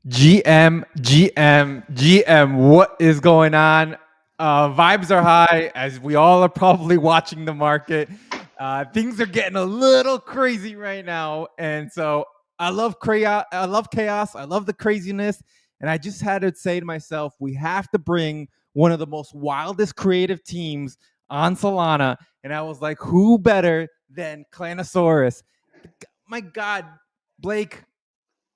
GM, what is going on? Vibes are high as we all are probably watching the market. Things are getting a little crazy right now, and so I love chaos. I love chaos. I love the craziness, and I just had to say to myself, we have to bring one of the most wildest creative teams on Solana, and I was like, who better than Claynosaurz? My God, Blake,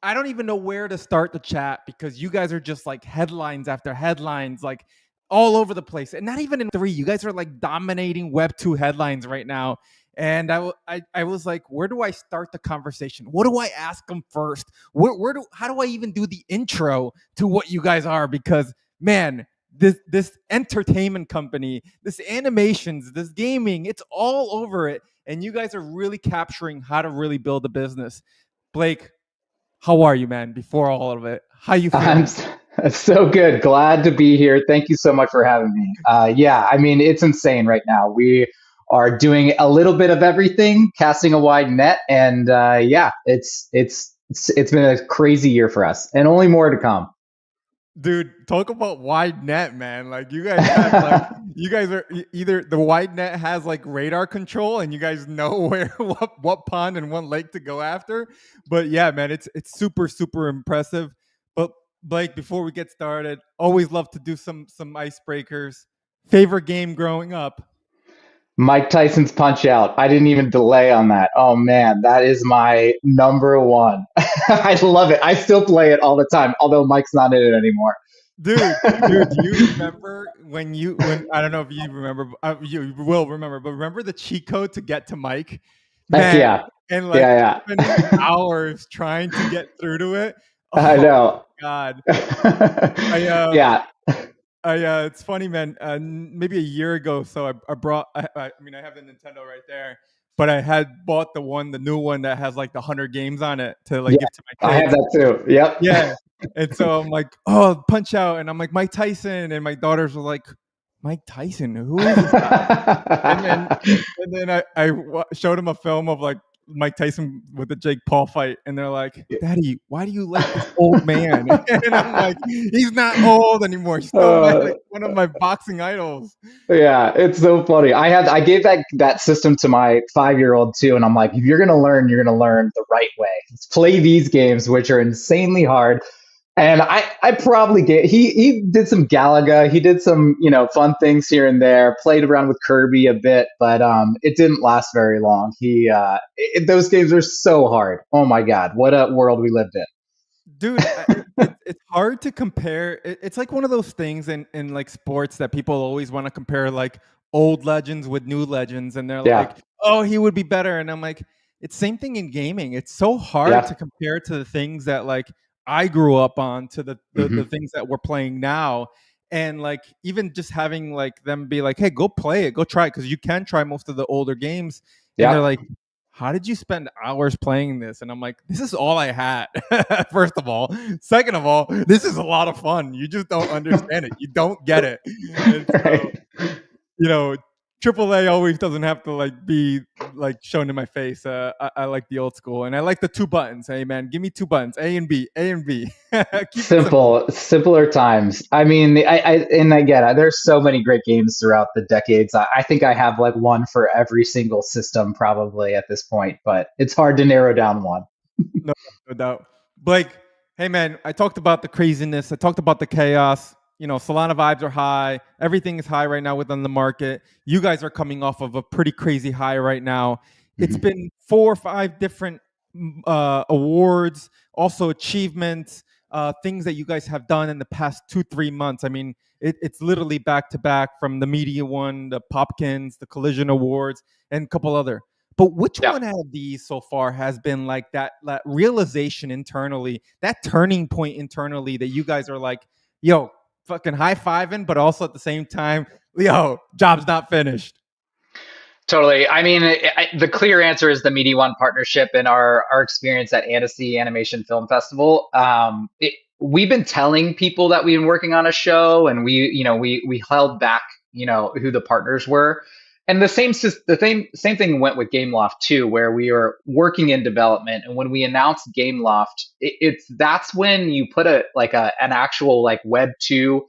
I don't even know where to start the chat because you guys are just like headlines after headlines, like all over the place. And not even in three. You guys are like dominating Web2 headlines right now. And I was like, where do I start the conversation? What do I ask them first? How do I even do the intro to what you guys are? Because man, this entertainment company, this animations, this gaming, it's all over it. And you guys are really capturing how to really build a business. Blake, how are you, man? Before all of it, how you I'm feeling? so good. Glad to be here. Thank you so much for having me. Yeah, I mean, it's insane right now. We are doing a little bit of everything, casting a wide net, and yeah, it's been a crazy year for us, and only more to come. Dude, talk about wide net, man. Like you guys have like you guys are either the wide net has like radar control and you guys know where what pond and what lake to go after. But yeah, man, it's super impressive. But Blake, before we get started, always love to do some icebreakers. Favorite game growing up? Mike Tyson's Punch Out. I didn't even delay on that. Oh man, that is my number one. I love it. I still play it all the time, although Mike's not in it anymore. Dude, do you remember when I don't know if you remember, you will remember, but remember the cheat code to get to Mike, Heck man, yeah. and like Yeah, spending yeah. hours trying to get through to it. I Oh know. God, I Yeah. it's funny, man. Maybe a year ago, so I brought. I mean, I have the Nintendo right there, but I had bought the new one that has like the 100 games on it to like Yeah. give to my I have kids. that too. Yep. Yeah. And so I'm like, oh, Punch Out. And I'm like, Mike Tyson. And my daughters were like, Mike Tyson, who is this guy? And then and then I showed them a film of like Mike Tyson with the Jake Paul fight, and they're like, "Daddy, why do you like this old man?" And I'm like, "He's not old anymore. He's still my uh, like one of my boxing idols." yeah, it's so funny. I gave that system to my 5-year old too, and I'm like, if you're gonna learn, you're gonna learn the right way. Let's play these games, which are insanely hard. And I probably get he did some Galaga, he did some fun things here and there, played around with Kirby a bit, but it didn't last very long. Those games are so hard. Oh my God, what a world we lived in. Dude, it's hard to compare. It's like one of those things in like sports that people always want to compare like old legends with new legends, and they're Yeah, like, "Oh, he would be better." And I'm like, it's same thing in gaming. It's so hard to yeah. compare to the things that like I grew up on to the Hmm. things that we're playing now. And like even just having like them be like, "Hey, go play it, go try it," because you can try most of the older games, and they're Yeah. like, how did you spend hours playing this? And I'm like, this is all I had. First of all, second of all, this is a lot of fun. You just don't understand it. You don't get it. And so, Right. you know, AAA always doesn't have to like be like shown in my face. I like the old school, and I like the two buttons. Hey man, give me two buttons, A and B, A and B. Keep it simple. Simpler times. I mean, and I get it. There's so many great games throughout the decades. I think I have like one for every single system probably at this point, but it's hard to narrow down one. No, no doubt. Blake, hey man, I talked about the craziness. I talked about the chaos. You know, Solana vibes are high. Everything is high right now within the market. You guys are coming off of a pretty crazy high right now. It's Mhm. been 4 or 5 different awards, also achievements, things that you guys have done in the past 2, 3 months. I mean, it's literally back to back from the media one, the Popkins, the Collision Awards, and a couple other. But which Yeah. one out of these so far has been like that realization internally, that turning point internally that you guys are like, yo, fucking high fiving, but also at the same time, yo, job's not finished. Totally. I mean, the clear answer is the Media One partnership and our experience at Annecy Animation Film Festival. We've been telling people that we've been working on a show, and we held back, who the partners were. And the same thing went with Gameloft too, where we were working in development, and when we announced Gameloft, that's when you put an actual like Web 2,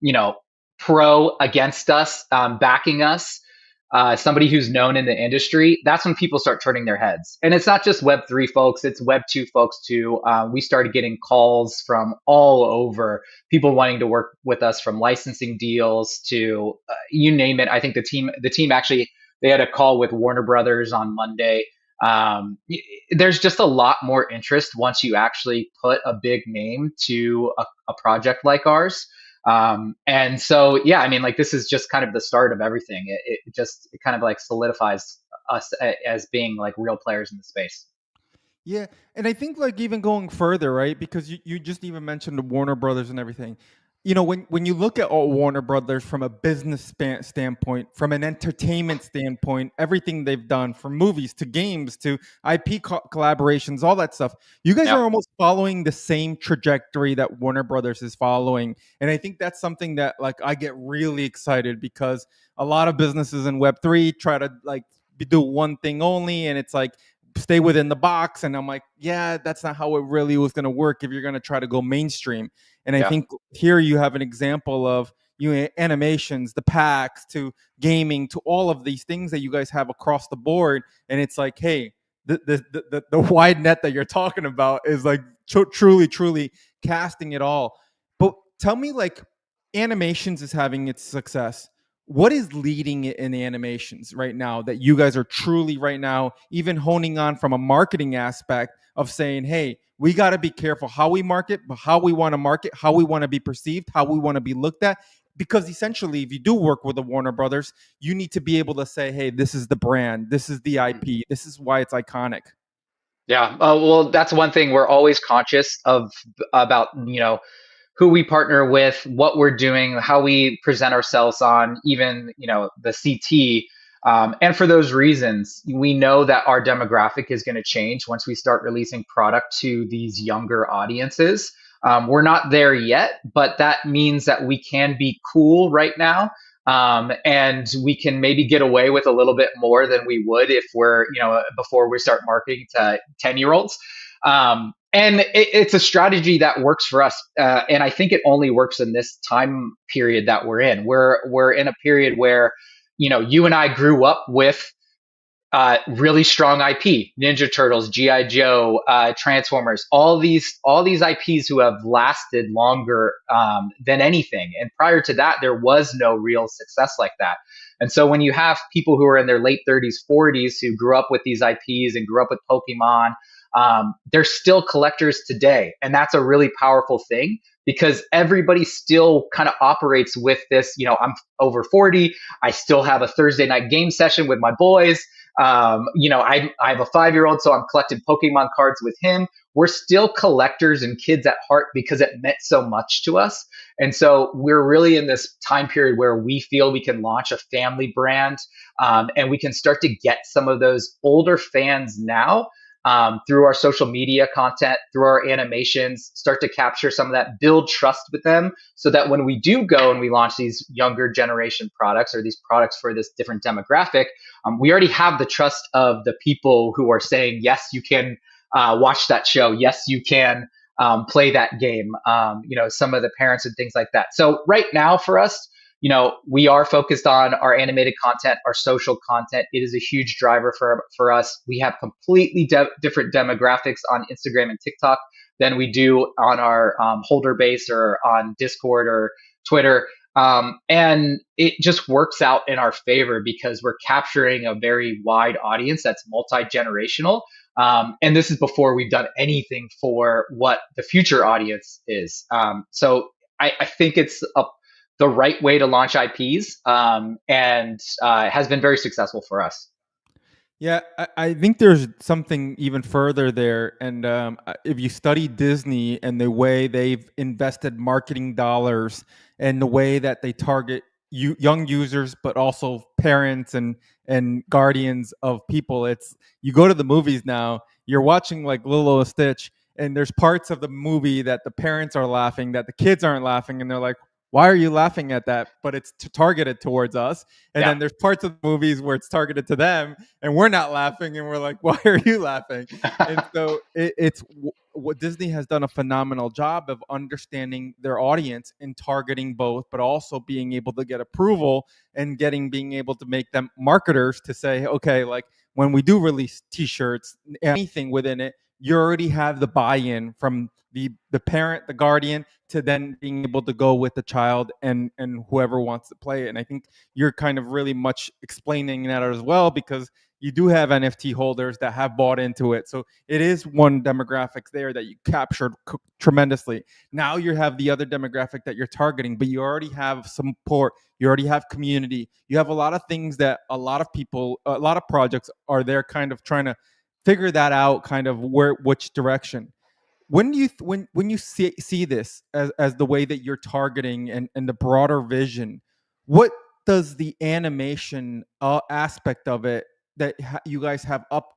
you know, pro against us, backing us, somebody who's known in the industry. That's when people start turning their heads, and it's not just Web 3 folks; it's Web 2 folks too. We started getting calls from all over, people wanting to work with us, from licensing deals to you name it. I think the team actually, they had a call with Warner Brothers on Monday. There's just a lot more interest once you actually put a big name to a project like ours. And so, yeah, I mean, like, this is just kind of the start of everything. It kind of like solidifies us as being like real players in the space. Yeah, and I think like even going further, right? Because you just even mentioned the Warner Brothers and everything. You know, when you look at all Warner Brothers from a business standpoint, from an entertainment standpoint, everything they've done from movies to games to IP collaborations, all that stuff, you guys Yeah. are almost following the same trajectory that Warner Brothers is following. And I think that's something that like I get really excited because a lot of businesses in Web3 try to like do one thing only, and it's like stay within the box. And I'm like, yeah, that's not how it really was going to work if you're going to try to go mainstream. And I Yeah. think here you have an example of animations, the packs to gaming to all of these things that you guys have across the board. And it's like, hey, the wide net that you're talking about is like truly casting it all. But tell me, like, animations is having its success. What is leading it in the animations right now that you guys are truly right now even honing on from a marketing aspect of saying, hey, we got to be careful how we market, but how we want to market, how we want to be perceived, how we want to be looked at. Because essentially, if you do work with the Warner Brothers, you need to be able to say, hey, this is the brand, this is the IP, this is why it's iconic. Yeah. Well, that's one thing we're always conscious of, about, who we partner with, what we're doing, how we present ourselves on even, the CT. And for those reasons, we know that our demographic is going to change once we start releasing product to these younger audiences. We're not there yet, but that means that we can be cool right now. And we can maybe get away with a little bit more than we would if we're, before we start marketing to 10-year-olds. And it's a strategy that works for us. And I think it only works in this time period that we're in. We're in a period where, you and I grew up with really strong IP: Ninja Turtles, GI Joe, Transformers, all these IPs who have lasted longer than anything. And prior to that, there was no real success like that. And so when you have people who are in their late 30s, 40s who grew up with these IPs and grew up with Pokemon, they're still collectors today, and that's a really powerful thing because everybody still kind of operates with this. I'm over 40. I still have a Thursday night game session with my boys. I have a 5-year-old, so I'm collecting Pokemon cards with him. We're still collectors and kids at heart because it meant so much to us. And so we're really in this time period where we feel we can launch a family brand, and we can start to get some of those older fans now, through our social media content, through our animations, start to capture some of that, build trust with them so that when we do go and we launch these younger generation products or these products for this different demographic, we already have the trust of the people who are saying, yes, you can watch that show. Yes, you can play that game. Some of the parents and things like that. So right now for us, we are focused on our animated content, our social content. It is a huge driver for us. We have completely different demographics on Instagram and TikTok than we do on our holder base or on Discord or Twitter. And it just works out in our favor because we're capturing a very wide audience that's multi-generational. And this is before we've done anything for what the future audience is. So I think it's the right way to launch IPs, and has been very successful for us. Yeah, I think there's something even further there. And if you study Disney and the way they've invested marketing dollars and the way that they target young users, but also parents and guardians of people, it's you go to the movies now, you're watching like Lilo and Stitch, and there's parts of the movie that the parents are laughing, that the kids aren't laughing, and they're like, why are you laughing at that? But it's targeted towards us. And Yeah. then there's parts of the movies where it's targeted to them and we're not laughing and we're like, why are you laughing? And so it's what Disney has done a phenomenal job of understanding their audience and targeting both, but also being able to get approval and being able to make them marketers to say, okay, like when we do release t-shirts, anything within it, you already have the buy-in from the parent, the guardian, to then being able to go with the child and whoever wants to play it. And I think you're kind of really much explaining that as well, because you do have NFT holders that have bought into it. So it is one demographic there that you captured tremendously. Now you have the other demographic that you're targeting, but you already have support, you already have community, you have a lot of things that a lot of people, a lot of projects are there kind of trying to figure that out, kind of which direction. When do you when you see this as the way that you're targeting and the broader vision, what does the animation aspect of it that you guys have up,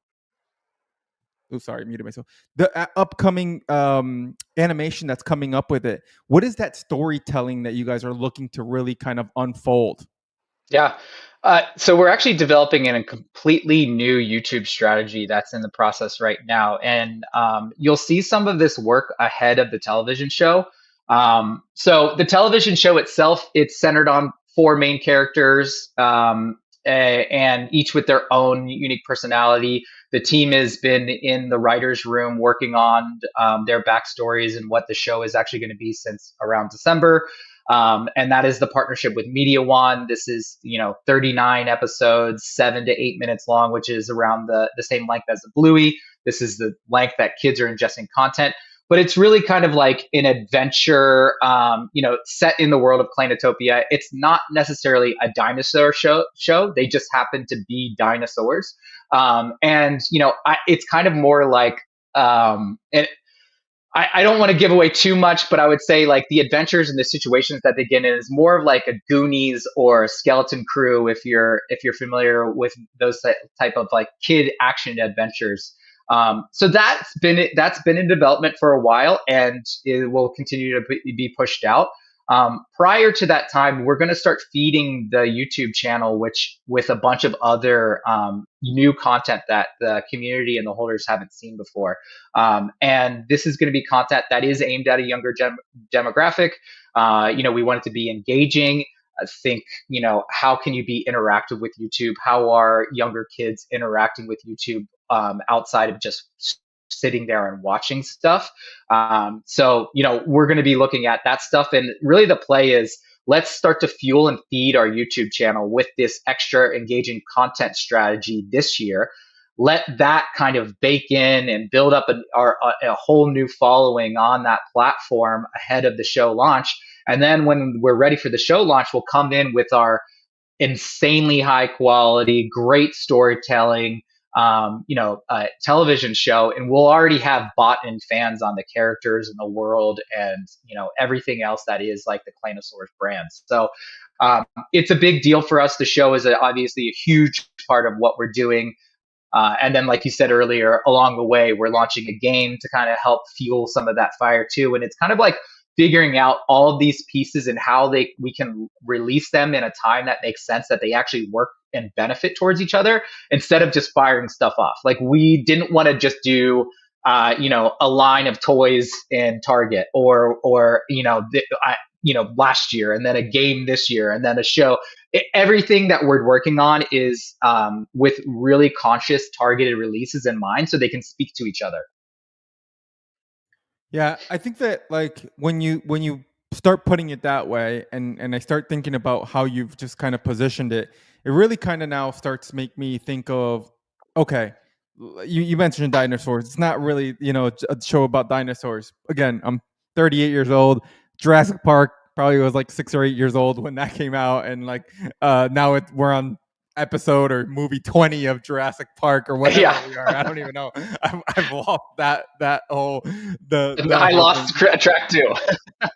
oh sorry, muted myself, the upcoming animation that's coming up with it, what is that storytelling that you guys are looking to really kind of unfold? Yeah. So we're actually developing in a completely new YouTube strategy that's in the process right now. And you'll see some of this work ahead of the television show. So the television show itself, it's centered on four main characters, and each with their own unique personality. The team has been in the writer's room working on their backstories and what the show is actually going to be since around December. And that is the partnership with Media One. This is, 39 episodes, 7 to 8 minutes long, which is around the same length as the Bluey. This is the length that kids are ingesting content. But it's really kind of like an adventure, set in the world of Clanotopia. It's not necessarily a dinosaur show. They just happen to be dinosaurs. It's kind of more like, and I don't want to give away too much, but I would say like the adventures and the situations that they get in is more of like a Goonies or a Skeleton Crew if you're familiar with those type of like kid action adventures. So that's been in development for a while, and it will continue to be pushed out. Prior to that time, we're going to start feeding the YouTube channel, which with a bunch of other new content that the community and the holders haven't seen before. And this is going to be content that is aimed at a younger demographic. We want it to be engaging. I think, how can you be interactive with YouTube? How are younger kids interacting with YouTube outside of just sitting there and watching stuff? We're going to be looking at that stuff. And really the play is, let's start to fuel and feed our YouTube channel with this extra engaging content strategy this year. Let that kind of bake in and build up a whole new following on that platform ahead of the show launch. And then when we're ready for the show launch, we'll come in with our insanely high quality, great storytelling, television show, and we'll already have bought-in fans on the characters and the world, and everything else that is like the Claynosaurz brand. So it's a big deal for us. The show is obviously a huge part of what we're doing. And then, like you said earlier, along the way, we're launching a game to kind of help fuel some of that fire too. And it's kind of like figuring out all of these pieces and how we can release them in a time that makes sense, that they actually work and benefit towards each other, instead of just firing stuff off. Like, we didn't want to just do a line of toys in Target, or last year, and then a game this year, and then a show. Everything that we're working on is with really conscious, targeted releases in mind, so they can speak to each other. Yeah, I think that like when you start putting it that way, and I start thinking about how you've just kind of positioned it, it really kind of now starts to make me think of, okay, you mentioned dinosaurs. It's not really, a show about dinosaurs. Again, I'm 38 years old. Jurassic Park probably was like 6 or 8 years old when that came out, and like now we're on episode or movie 20 of Jurassic Park or whatever Yeah. we are. I don't even know. I've lost that whole I whole lost track too.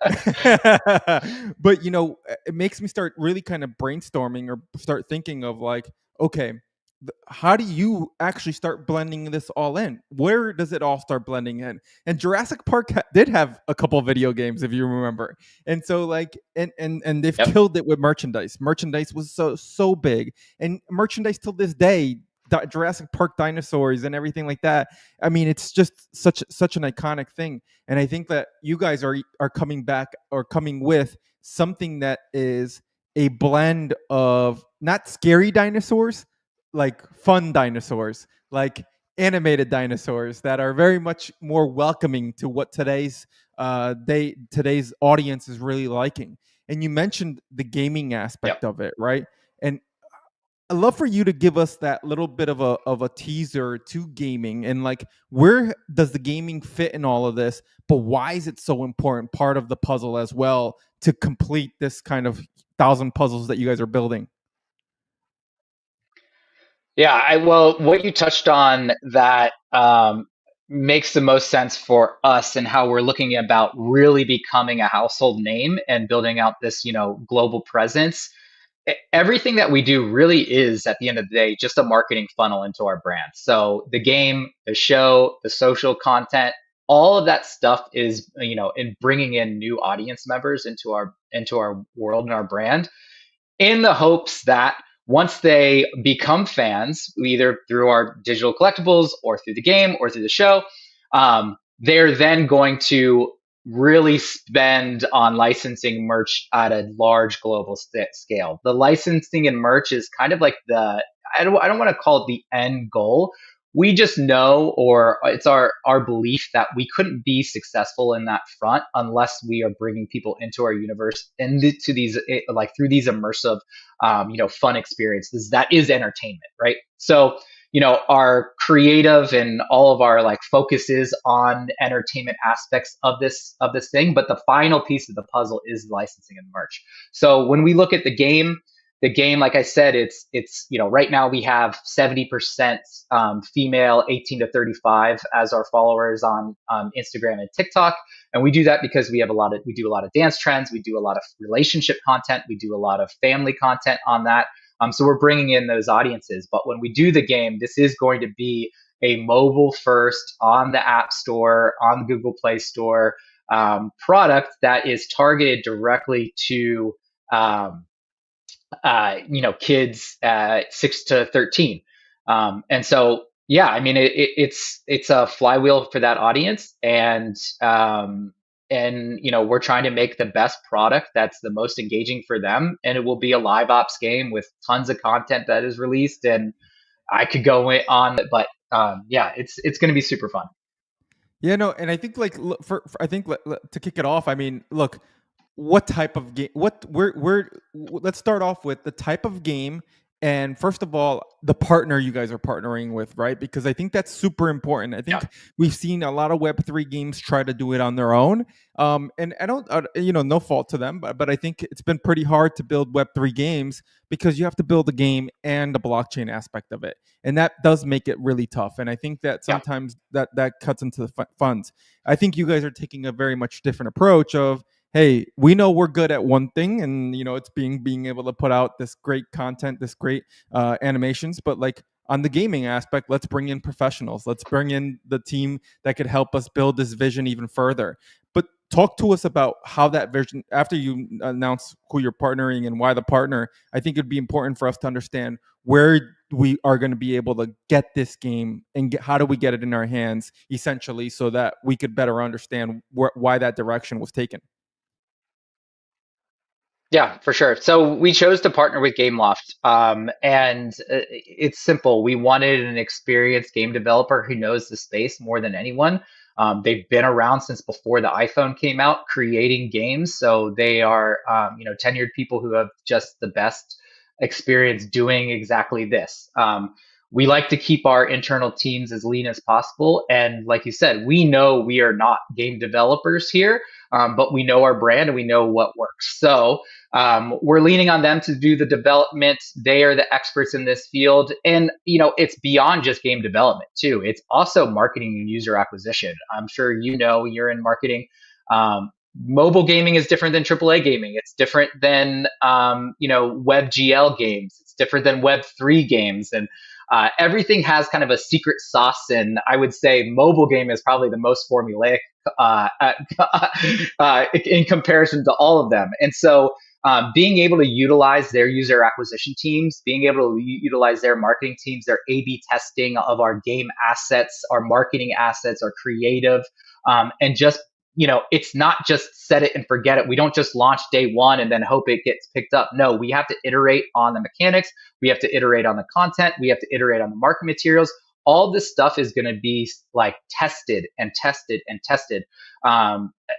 thing. But it makes me start really kind of brainstorming or start thinking of like, okay, how do you actually start blending this all in? Where does it all start blending in? And Jurassic Park did have a couple video games, if you remember. And so like, and they've Yep. killed it with merchandise. Merchandise was so big, and merchandise till this day. Jurassic Park dinosaurs and everything like that. I mean, it's just such an iconic thing, and I think that you guys are coming back or coming with something that is a blend of not scary dinosaurs, like fun dinosaurs, like animated dinosaurs that are very much more welcoming to what today's audience is really liking. And you mentioned the gaming Yep. aspect of it, right? And I'd love for you to give us that little bit of a teaser to gaming, and like where does the gaming fit in all of this, but why is it so important part of the puzzle as well to complete this kind of thousand puzzles that you guys are building? Yeah, well, what you touched on that makes the most sense for us and how we're looking about really becoming a household name and building out this, global presence. Everything that we do really is, at the end of the day, just a marketing funnel into our brand. So the game, the show, the social content, all of that stuff is, in bringing in new audience members into our world and our brand, in the hopes that once they become fans, either through our digital collectibles or through the game or through the show, they're then going to really spend on licensing merch at a large global scale. The licensing and merch is kind of like I don't want to call it the end goal. We just know, or it's our belief that we couldn't be successful in that front unless we are bringing people into our universe and to these, like, through these immersive, fun experiences. That is entertainment, right? So, our creative and all of our like focus is on entertainment aspects of this thing, but the final piece of the puzzle is licensing and merch. So when we look at the game, like I said, it's right now we have 70% female 18 to 35 as our followers on Instagram and TikTok, and we do that because we do a lot of dance trends, we do a lot of relationship content, we do a lot of family content on that. So we're bringing in those audiences. But when we do the game, this is going to be a mobile first, on the App Store, on the Google Play Store, product that is targeted directly to um, kids 6 to 13. And so, yeah, I mean, it's a flywheel for that audience, and we're trying to make the best product that's the most engaging for them, and it will be a live ops game with tons of content that is released, and I could go on, but yeah, it's going to be super fun. Yeah, no, and I think like I think to kick it off, I mean, look, what type of game? What let's start off with the type of game, and first of all, the partner you guys are partnering with, right? Because I think that's super important. I Yeah. think we've seen a lot of Web3 games try to do it on their own, and I don't, no fault to them, but I think it's been pretty hard to build Web3 games because you have to build a game and the blockchain aspect of it, and that does make it really tough. And I think that Yeah. sometimes that cuts into the funds. I think you guys are taking a very much different approach of, hey, we know we're good at one thing, and it's being able to put out this great content, this great animations, but like on the gaming aspect, let's bring in professionals, let's bring in the team that could help us build this vision even further. But talk to us about how that vision, after you announce who you're partnering and why the partner, I think it'd be important for us to understand where we are going to be able to get this game, and how do we get it in our hands essentially, so that we could better understand why that direction was taken. Yeah, for sure. So we chose to partner with Gameloft, and it's simple. We wanted an experienced game developer who knows the space more than anyone. They've been around since before the iPhone came out, creating games. So they are, tenured people who have just the best experience doing exactly this. We like to keep our internal teams as lean as possible, and like you said, we know we are not game developers here, but we know our brand and we know what works. So we're leaning on them to do the development. They are the experts in this field. And, it's beyond just game development, too. It's also marketing and user acquisition. I'm sure you're in marketing. Mobile gaming is different than AAA gaming. It's different than, WebGL games. It's different than Web3 games. And Everything has kind of a secret sauce, and I would say mobile game is probably the most formulaic uh, in comparison to all of them. And so being able to utilize their user acquisition teams, being able to utilize their marketing teams, their A/B testing of our game assets, our marketing assets, our creative, and just it's not just set it and forget it. We don't just launch day one and then hope it gets picked up. No, we have to iterate on the mechanics. We have to iterate on the content. We have to iterate on the market materials. All this stuff is going to be like tested and tested and tested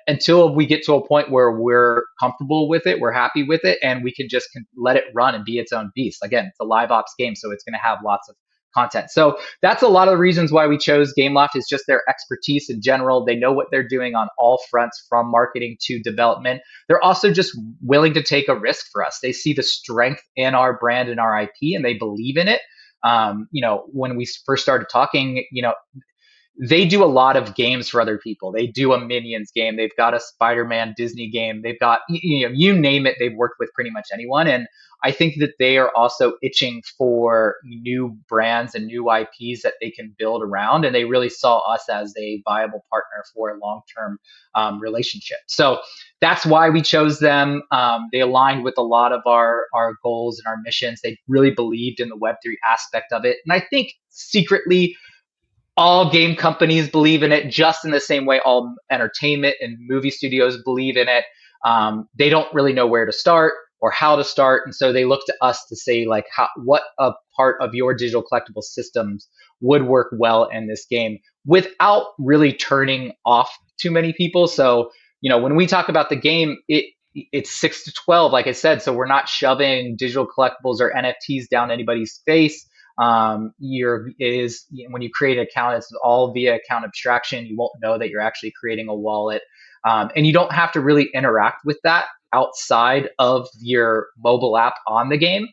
until we get to a point where we're comfortable with it, we're happy with it, and we can just let it run and be its own beast. Again, it's a live ops game, so it's going to have lots of content. So that's a lot of the reasons why we chose Gameloft is just their expertise in general. They know what they're doing on all fronts from marketing to development. They're also just willing to take a risk for us. They see the strength in our brand and our IP and they believe in it. When we first started talking, they do a lot of games for other people. They do a Minions game. They've got a Spider-Man Disney game. They've got, you name it, they've worked with pretty much anyone. And I think that they are also itching for new brands and new IPs that they can build around. And they really saw us as a viable partner for a long-term relationship. So that's why we chose them. They aligned with a lot of our goals and our missions. They really believed in the Web3 aspect of it. And I think secretly, all game companies believe in it just in the same way all entertainment and movie studios believe in it. They don't really know where to start or how to start. And so they look to us to say, like, what a part of your digital collectible systems would work well in this game without really turning off too many people. So, when we talk about the game, it's 6 to 12, like I said. So we're not shoving digital collectibles or NFTs down anybody's face. When you create an account, it's all via account abstraction. You won't know that you're actually creating a wallet. And you don't have to really interact with that outside of your mobile app on the game.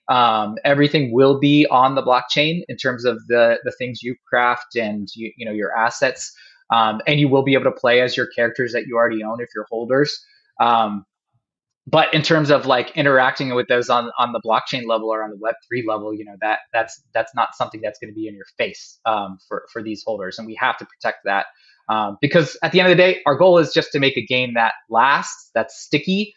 Everything will be on the blockchain in terms of the things you craft and your assets. And you will be able to play as your characters that you already own if you're holders. But in terms of like interacting with those on the blockchain level or on the Web3 level, that's not something that's going to be in your face for these holders, and we have to protect that because at the end of the day, our goal is just to make a game that lasts, that's sticky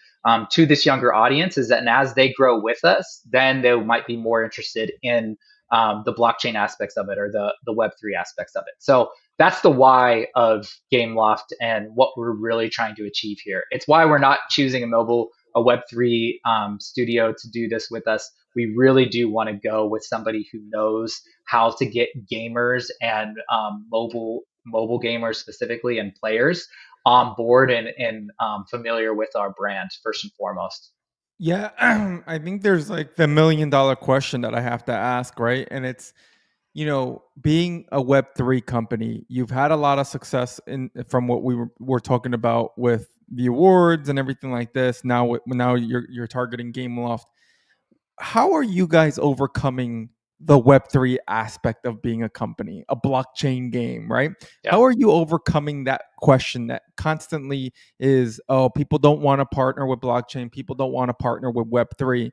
to this younger audience. Is that, and as they grow with us, then they might be more interested in the blockchain aspects of it or the Web3 aspects of it. So that's the why of Gameloft and what we're really trying to achieve here. It's why we're not choosing a Web3 studio to do this with us. We really do want to go with somebody who knows how to get gamers and mobile gamers specifically and players on board and familiar with our brand first and foremost. Yeah, I think there's like the $1 million question that I have to ask, right? And it's, being a Web3 company, you've had a lot of success from what we were talking about with the awards and everything like this. Now you're targeting Gameloft. How are you guys overcoming the Web3 aspect of being a company, a blockchain game, right? Yeah. How are you overcoming that question that constantly is, oh, people don't want to partner with blockchain, people don't want to partner with Web3?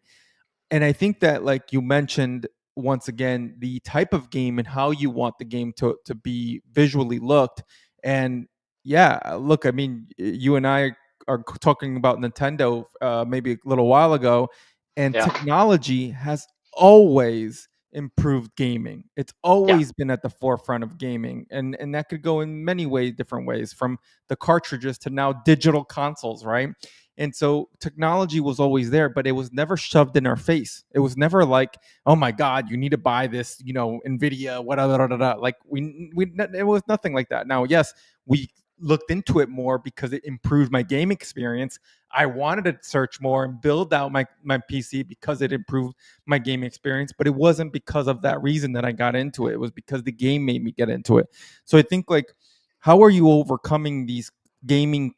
And I think that, like you mentioned, once again, the type of game and how you want the game to be visually looked. And yeah, look, I mean, you and I are talking about Nintendo maybe a little while ago, and Yeah. technology has always improved gaming. It's Yeah. always been at the forefront of gaming, and that could go in many ways, different ways, from the cartridges to now digital consoles, right? And so technology was always there, but it was never shoved in our face. It was never like, oh my God, you need to buy this, NVIDIA, whatever. Like it was nothing like that. Now, yes, we looked into it more because it improved my game experience. I wanted to search more and build out my PC because it improved my game experience, but it wasn't because of that reason that I got into it. It was because the game made me get into it. So I think, like, how are you overcoming these gaming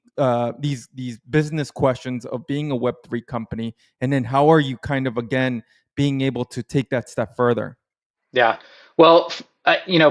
these business questions of being a Web3 company, and then how are you kind of again being able to take that step further? Yeah. Well,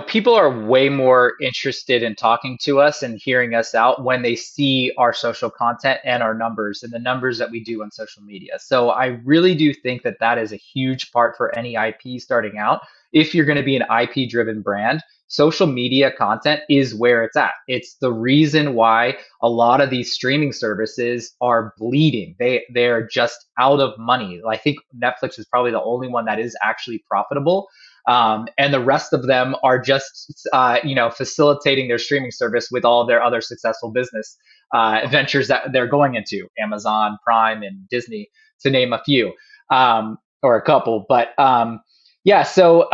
People are way more interested in talking to us and hearing us out when they see our social content and our numbers and the numbers that we do on social media. So I really do think that that is a huge part for any IP starting out. If you're going to be an IP driven brand, social media content is where it's at. It's the reason why a lot of these streaming services are bleeding. They're just out of money. I think Netflix is probably the only one that is actually profitable, and the rest of them are just, facilitating their streaming service with all their other successful business ventures that they're going into, Amazon Prime and Disney, to name a few, or a couple. But yeah, so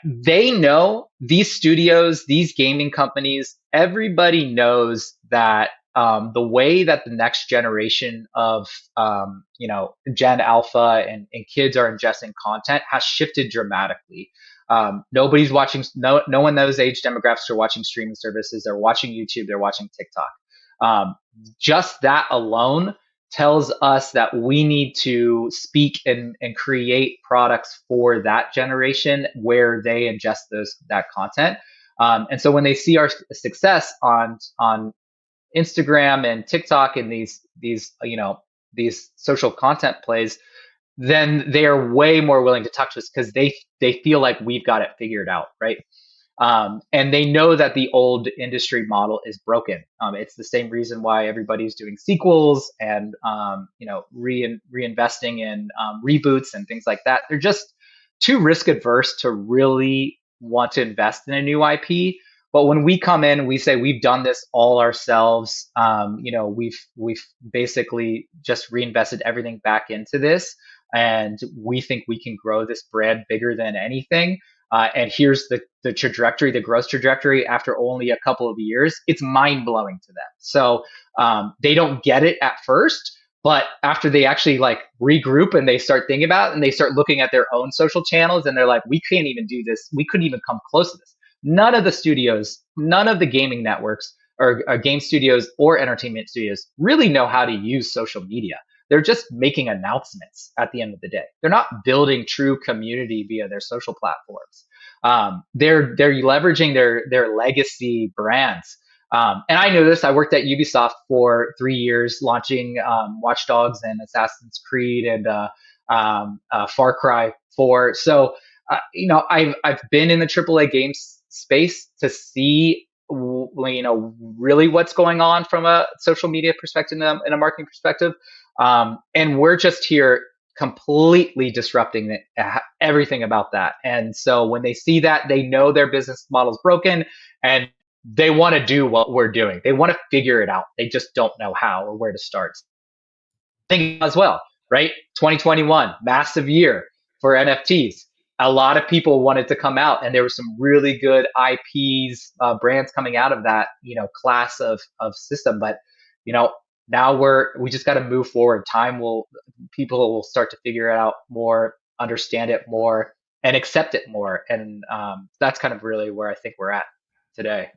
they know, these studios, these gaming companies, everybody knows that the way that the next generation of Gen Alpha and kids are ingesting content has shifted dramatically. Nobody's watching. No one those age demographics are watching streaming services. They're watching YouTube. They're watching TikTok. Just that alone tells us that we need to speak and create products for that generation where they ingest that content. And so when they see our success on Instagram and TikTok and these social content plays, then they are way more willing to talk to us because they feel like we've got it figured out, right? And they know that the old industry model is broken. It's the same reason why everybody's doing sequels and reinvesting in reboots and things like that. They're just too risk adverse to really want to invest in a new IP. But when we come in, we say we've done this all ourselves. We've basically just reinvested everything back into this, and we think we can grow this brand bigger than anything. And here's the trajectory, the growth trajectory after only a couple of years. It's mind blowing to them. So they don't get it at first, but after they actually like regroup and they start thinking about it and they start looking at their own social channels and they're like, we can't even do this. We couldn't even come close to this. None of the studios, none of the gaming networks or game studios or entertainment studios really know how to use social media. They're just making announcements at the end of the day. They're not building true community via their social platforms. They're leveraging their legacy brands. And I know this. I worked at Ubisoft for 3 years, launching Watch Dogs and Assassin's Creed and Far Cry 4. So I've been in the AAA games space to see really what's going on from a social media perspective and a marketing perspective. And we're just here completely disrupting everything about that. And so when they see that, they know their business model is broken and they want to do what we're doing. They want to figure it out. They just don't know how or where to start. Think as well, right? 2021, massive year for NFTs. A lot of people wanted to come out, and there were some really good IPs, brands coming out of that, class of system. But now we just got to move forward. People will start to figure it out more, understand it more, and accept it more. And that's kind of really where I think we're at today.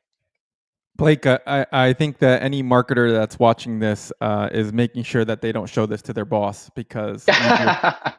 Blake, I think that any marketer that's watching this is making sure that they don't show this to their boss, because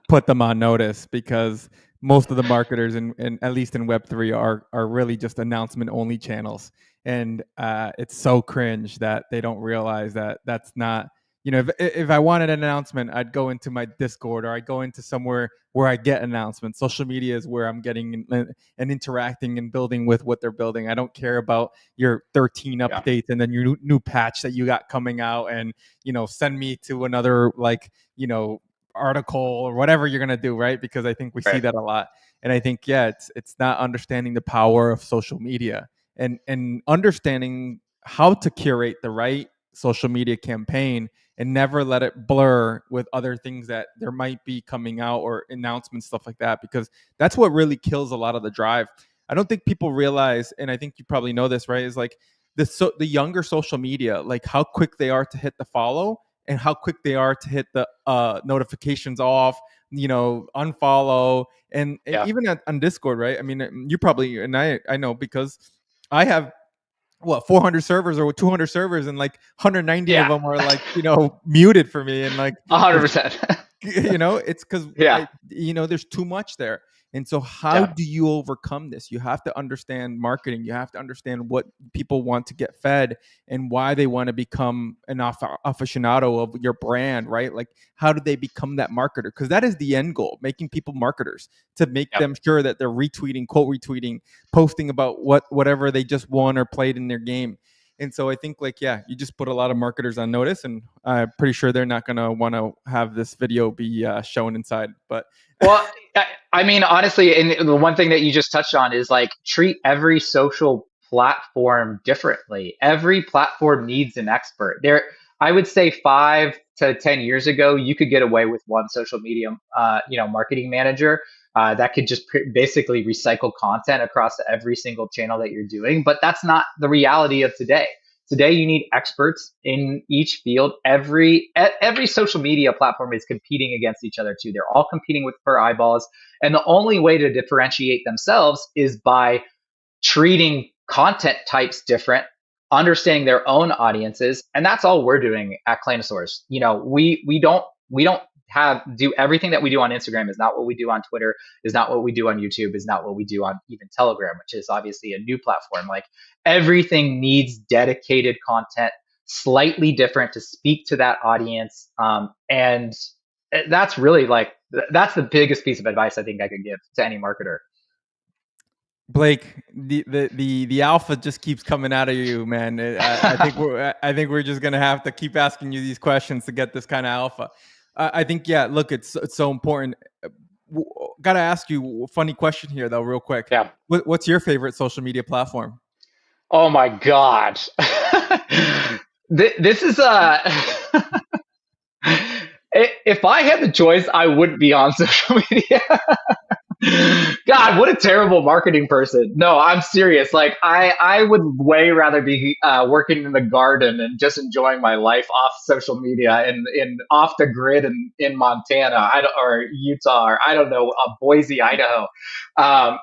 put them on notice, because most of the marketers in at least in Web3 are really just announcement only channels. And it's so cringe that they don't realize that that's not, if I wanted an announcement, I'd go into my Discord or I'd go into somewhere where I get announcements. Social media is where I'm getting and interacting and building with what they're building. I don't care about your 13 updates and then your new patch that you got coming out and, send me to another article or whatever you're going to do, right? Because I think we see that a lot. And I think, it's not understanding the power of social media and understanding how to curate the right social media campaign and never let it blur with other things that there might be coming out or announcements, stuff like that, because that's what really kills a lot of the drive. I don't think people realize, and I think you probably know this, right? Is like the younger social media, like how quick they are to hit the follow and how quick they are to hit the notifications off, unfollow, and even on Discord, right? I mean, you probably, and I know because I have 400 servers or 200 servers, and like 190 of them are like muted for me, and like 100%. it's because there's too much there. And so how Yeah. do you overcome this? You have to understand marketing. You have to understand what people want to get fed and why they want to become an aficionado of your brand, right? Like, how do they become that marketer? Because that is the end goal, making people marketers, to make Yep. them sure that they're retweeting, quote retweeting, posting about whatever they just won or played in their game. And so I think, like, yeah, you just put a lot of marketers on notice, and I'm pretty sure they're not going to want to have this video be shown inside. But Well, I mean, honestly, and the one thing that you just touched on is like treat every social platform differently. Every platform needs an expert. There, I would say 5 to 10 years ago, you could get away with one social media, marketing manager that could just basically recycle content across every single channel that you're doing. But that's not the reality of today. Today, you need experts in each field. Every social media platform is competing against each other too. They're all competing for eyeballs, and the only way to differentiate themselves is by treating content types different, understanding their own audiences, and that's all we're doing at Claynosaurz. We don't have do everything that we do on Instagram is not what we do on Twitter, is not what we do on YouTube, is not what we do on even Telegram, which is obviously a new platform. Like everything needs dedicated content, slightly different to speak to that audience, and that's really like that's the biggest piece of advice I think I could give to any marketer. Blake, the alpha just keeps coming out of you, man. I think we're just gonna have to keep asking you these questions to get this kind of alpha. I think, yeah. Look, it's so important. Got to ask you a funny question here, though, real quick. Yeah. What's your favorite social media platform? Oh my God. This is if I had the choice, I wouldn't be on social media. God, what a terrible marketing person. No, I'm serious. Like I would way rather be working in the garden and just enjoying my life off social media and in off the grid in Montana, or Utah, or I don't know, Boise, Idaho. Um,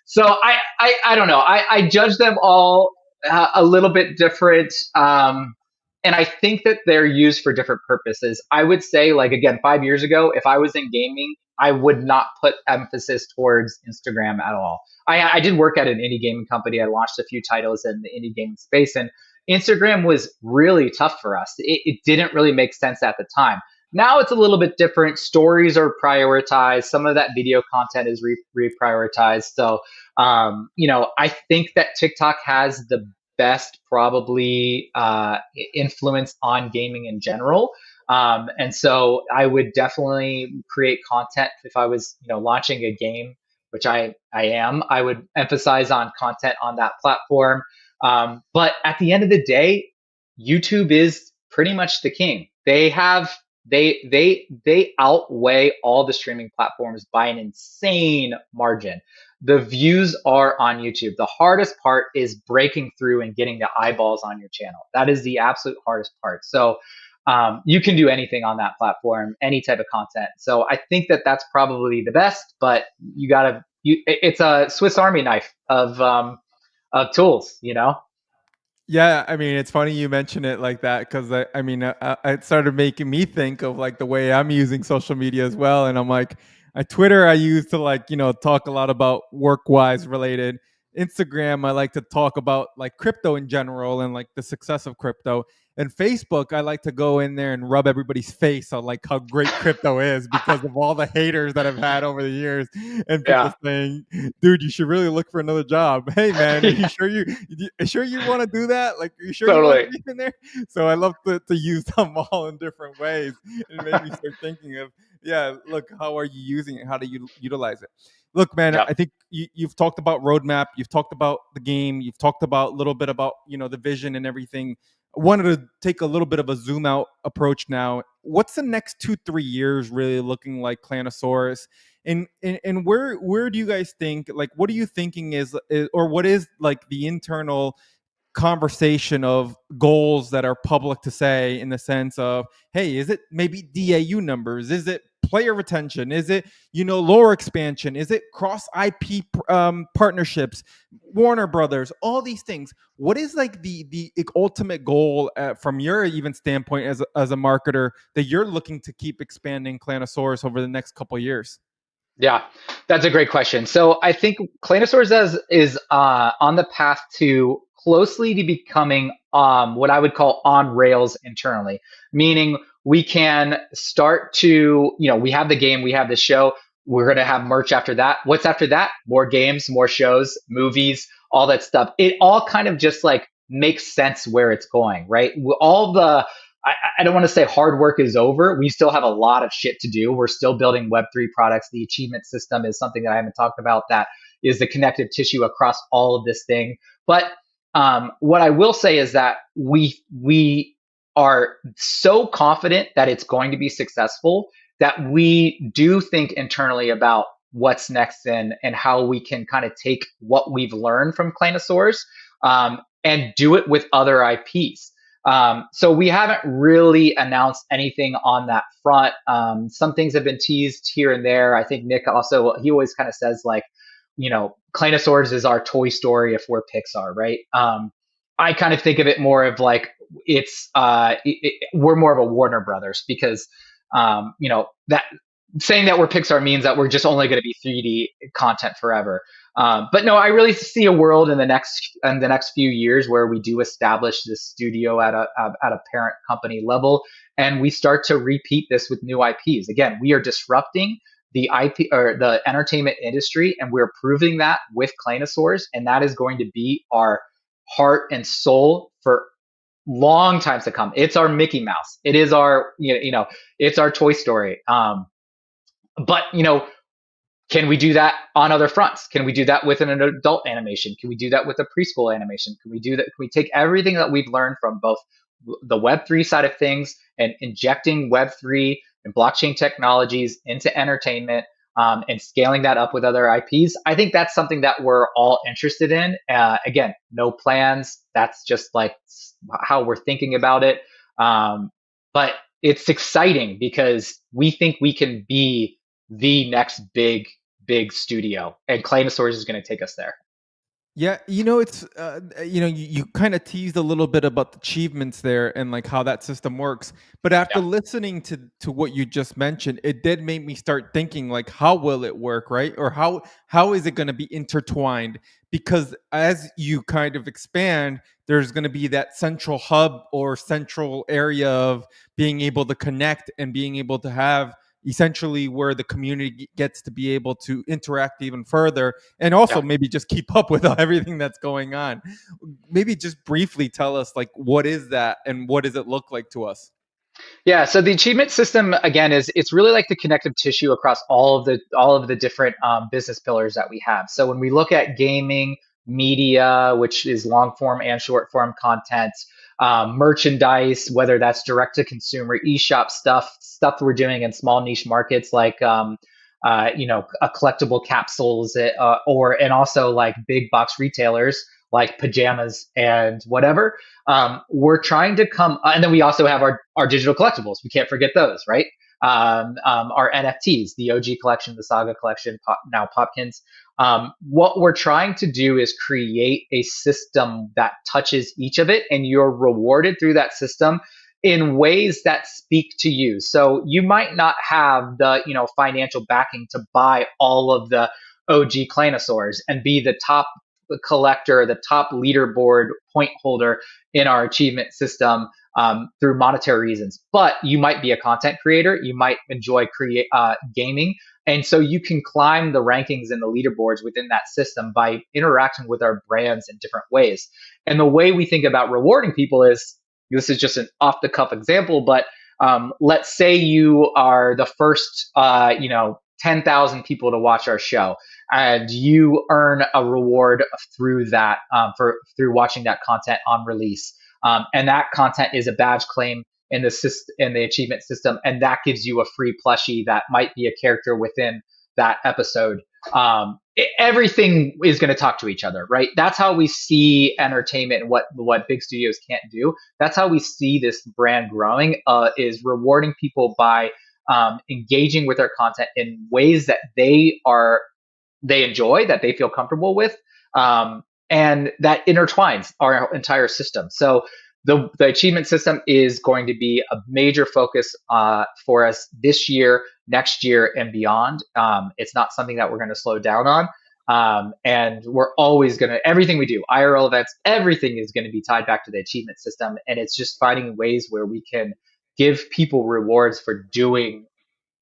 so I don't know. I judge them all a little bit different. And I think that they're used for different purposes. I would say, like, again, 5 years ago, if I was in gaming, I would not put emphasis towards Instagram at all. I did work at an indie gaming company. I launched a few titles in the indie gaming space, and Instagram was really tough for us. It didn't really make sense at the time. Now it's a little bit different. Stories are prioritized. Some of that video content is reprioritized. So, I think that TikTok has the best probably influence on gaming in general. And so I would definitely create content if I was, launching a game, which I am. I would emphasize on content on that platform. But at the end of the day, YouTube is pretty much the king. They outweigh all the streaming platforms by an insane margin. The views are on YouTube. The hardest part is breaking through and getting the eyeballs on your channel. That is the absolute hardest part. So you can do anything on that platform, any type of content. So I think that that's probably the best, but it's a Swiss Army knife of tools, Yeah, I mean, it's funny you mention it like that, because it started making me think of like the way I'm using social media as well. And I'm like, Twitter I use to, like, talk a lot about work-wise related. Instagram I like to talk about like crypto in general and like the success of crypto. And Facebook I like to go in there and rub everybody's face on like how great crypto is, because of all the haters that I've had over the years, and people Yeah. saying, dude, you should really look for another job. Hey man, are you Yeah, sure you want to do that? Like, are you sure you want to totally. be in there? So I love to use them all in different ways. And it made me start thinking of, yeah, look, how are you using it? How do you utilize it? Look, man, Yeah. I think you've talked about roadmap, you've talked about the game, you've talked about a little bit about, the vision and everything. I wanted to take a little bit of a zoom out approach now. What's the next 2-3 years really looking like, Claynosaurz? And where do you guys think, like, what are you thinking is, or what is like the internal conversation of goals that are public to say, in the sense of, hey, is it maybe DAU numbers? Is it player retention? Is it, lore expansion? Is it cross IP partnerships, Warner Brothers, all these things? What is like the ultimate goal, from your even standpoint as a marketer, that you're looking to keep expanding Claynosaurz over the next couple of years? Yeah, that's a great question. So I think Claynosaurz is on the path to closely to becoming what I would call on rails internally, meaning we can start to, we have the game, we have the show, we're going to have merch after that. What's after that? More games, more shows, movies, all that stuff. It all kind of just like makes sense where it's going, right? All the I don't want to say hard work is over. We still have a lot of shit to do. We're still building Web3 products. The achievement system is something that I haven't talked about. That is the connective tissue across all of this thing. But what I will say is that we are so confident that it's going to be successful that we do think internally about what's next and how we can kind of take what we've learned from Claynosaurz and do it with other IPs. So we haven't really announced anything on that front. Some things have been teased here and there. I think Nick also, he always kind of says like, Claynosaurz is our Toy Story if we're Pixar, right? I kind of think of it more of like we're more of a Warner Brothers because that saying that we're Pixar means that we're just only going to be 3D content forever. But no, I really see a world in the next few years where we do establish this studio at a parent company level, and we start to repeat this with new IPs. Again, we are disrupting the IP or the entertainment industry, and we're proving that with Claynosaurz, and that is going to be our heart and soul for long times to come. It's our Mickey Mouse. It is our it's our Toy Story. But can we do that on other fronts? Can we do that with an adult animation? Can we do that with a preschool animation? Can we do that? Can we take everything that we've learned from both the Web3 side of things and injecting Web3 and blockchain technologies into entertainment and scaling that up with other IPs? I think that's something that we're all interested in. Again, no plans. That's just like how we're thinking about it. But it's exciting because we think we can be the next big studio, and Claynosaurz is going to take us there. Yeah, it's you kind of teased a little bit about the achievements there and like how that system works. But after Yeah, listening to what you just mentioned, it did make me start thinking like, how will it work, right? Or how is it going to be intertwined? Because as you kind of expand, there's going to be that central hub or central area of being able to connect and being able to have essentially where the community gets to be able to interact even further and also yeah. maybe just keep up with everything that's going on. Maybe just briefly tell us like what is that and what does it look like to us? Yeah, so the achievement system again is it's really like the connective tissue across all of the different business pillars that we have. So when we look at gaming, media, which is long form and short form content, merchandise, whether that's direct to consumer, eShop stuff we're doing in small niche markets like a collectible capsules, or and also like big box retailers like pajamas and whatever. We're trying to come, and then we also have our digital collectibles. We can't forget those, right? Our NFTs, the OG collection, the Saga collection, now Popkins. What we're trying to do is create a system that touches each of it, and you're rewarded through that system in ways that speak to you. So you might not have the financial backing to buy all of the OG Claynosaurs and be the top collector, the top leaderboard point holder in our achievement system through monetary reasons. But you might be a content creator, you might enjoy gaming, and so you can climb the rankings and the leaderboards within that system by interacting with our brands in different ways. And the way we think about rewarding people is this is just an off the cuff example, but let's say you are the first 10,000 people to watch our show, and you earn a reward through that through watching that content on release. And that content is a badge claim in the achievement system, and that gives you a free plushie that might be a character within that episode. Everything is going to talk to each other, right? That's how we see entertainment and what big studios can't do. That's how we see this brand growing. Is rewarding people by engaging with our content in ways that they enjoy, that they feel comfortable with, and that intertwines our entire system. So the achievement system is going to be a major focus for us this year next year and beyond. It's not something that we're going to slow down on. And we're always going to, everything we do, IRL events, everything is going to be tied back to the achievement system. And it's just finding ways where we can give people rewards for doing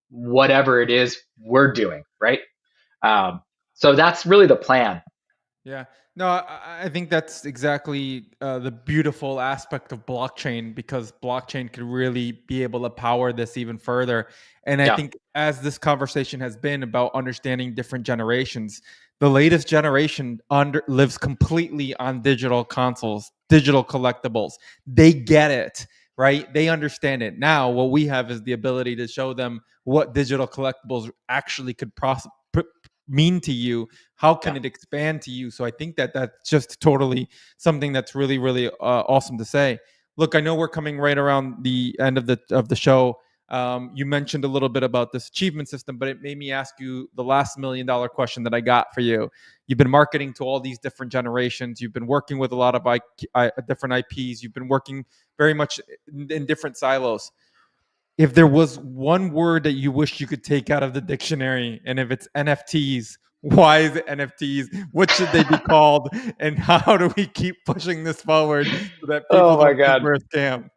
whatever it is we're doing, right? Um, so that's really the plan. Yeah. No, I think that's exactly the beautiful aspect of blockchain, because blockchain could really be able to power this even further. And I Yeah. think as this conversation has been about understanding different generations, the latest generation lives completely on digital consoles, digital collectibles. They get it, right? They understand it. Now, what we have is the ability to show them what digital collectibles actually could mean to you. How can Yeah. it expand to you? So I think that that's just totally something that's really, really awesome to say. Look, I know we're coming right around the end of the show. You mentioned a little bit about this achievement system, but it made me ask you the last $1 million question that I got for you. You've been marketing to all these different generations. You've been working with a lot of different IPs. You've been working very much in different silos. If there was one word that you wish you could take out of the dictionary, and if it's NFTs, why is it NFTs? What should they be called? And how do we keep pushing this forward so that Oh people my don't think God. we're a scam?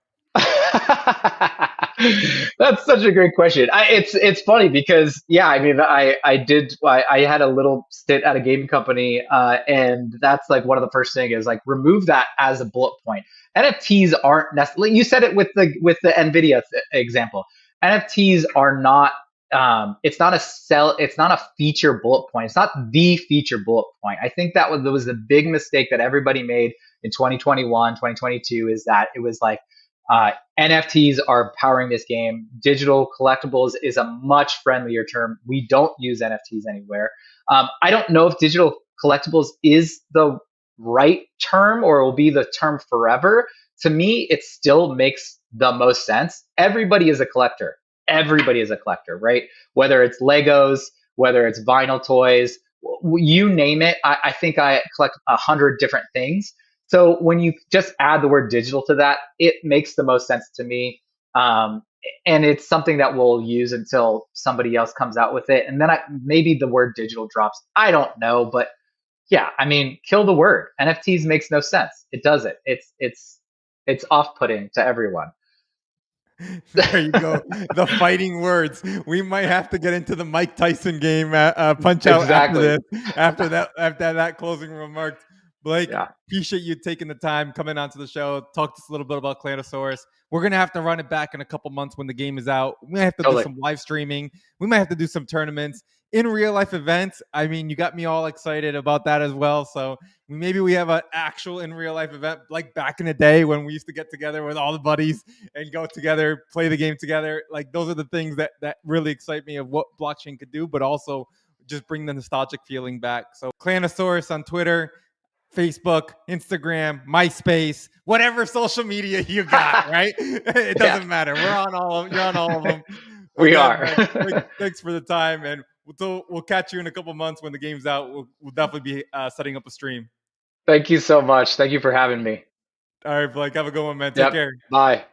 That's such a great question. It's funny because yeah, I mean, I had a little stint at a gaming company, and that's like one of the first thing is like remove that as a bullet point. NFTs aren't necessarily. You said it with the Nvidia example. NFTs are not. It's not a sell. It's not a feature bullet point. It's not the feature bullet point. I think that was the big mistake that everybody made in 2021, 2022 is that it was like NFTs are powering this game. Digital collectibles is a much friendlier term. We don't use NFTs anywhere. I don't know if digital collectibles is the right term or will be the term forever. To me, it still makes the most sense. Everybody is a collector. Everybody is a collector, right? Whether it's Legos, whether it's vinyl toys, you name it. I think I collect 100 different things. So when you just add the word digital to that, it makes the most sense to me. Um, and it's something that we'll use until somebody else comes out with it. And then maybe the word digital drops. I don't know, but yeah, I mean, kill the word. NFTs makes no sense. It doesn't. It's off-putting to everyone. There you go. The fighting words. We might have to get into the Mike Tyson game punch out after Exactly. this, after that closing remarks. Blake, Yeah, appreciate you taking the time coming onto the show. Talk to us a little bit about Claynosaurz. We're gonna have to run it back in a couple months when the game is out. We might have to do totally. some live streaming. We might have to do some tournaments in real life events. I mean, you got me all excited about that as well. So maybe we have an actual in real life event like back in the day when we used to get together with all the buddies and go together, play the game together. Like those are the things that really excite me of what blockchain could do, but also just bring the nostalgic feeling back. So Claynosaurz on Twitter, Facebook, Instagram, MySpace, whatever social media you got, right? It Yeah, doesn't matter. We're on all of You're on all of them. we Again, are. man, thanks for the time, and we'll catch you in a couple months when the game's out. We'll definitely be setting up a stream. Thank you so much. Thank you for having me. All right, Blake, have a good one, man. Take Yep. care. Bye.